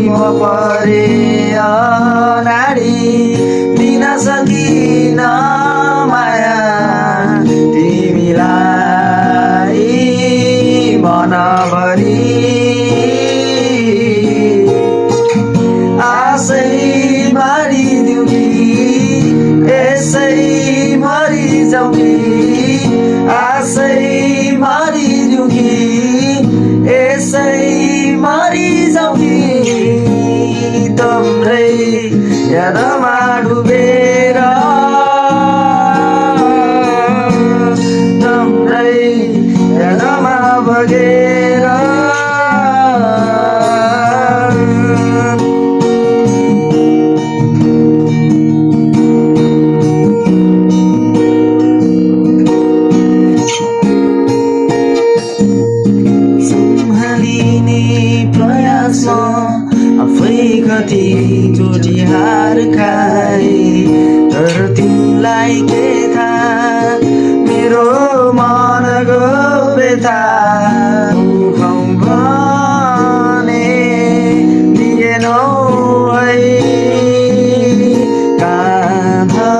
म परे अनाडी दिन सकिन माया तिमीलाई मनभरि आशै मारिदिऊ कि यसै मरिजाऊ कि आशै मारिदिऊ कि यसै मरिजाऊ कि तिम्रै यादमा डुबेर तिम्रै यादमा बगेर प्रयासमा आफै कतिचोटि हार खाए तर तिमीलाई के थाहा मेरो मनको व्यथा मुखौँ भने दिएनौ है काँधा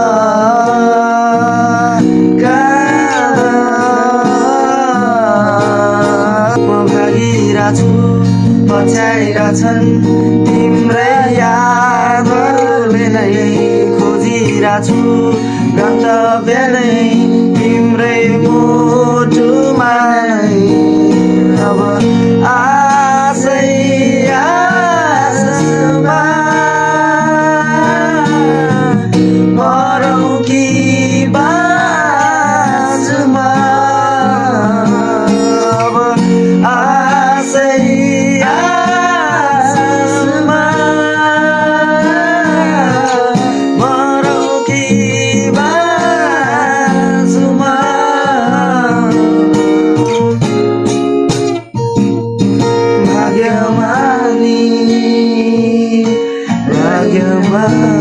म भागिरहेछु पछ्याइरहेछन् तिम्रै यादहरूले नै खोजिरहेछु गन्तव्य नै तिम्रै मुटुमा नै अब आशै आशमा मरौँ कि बाँचौँ अब आशै भाग्यमानी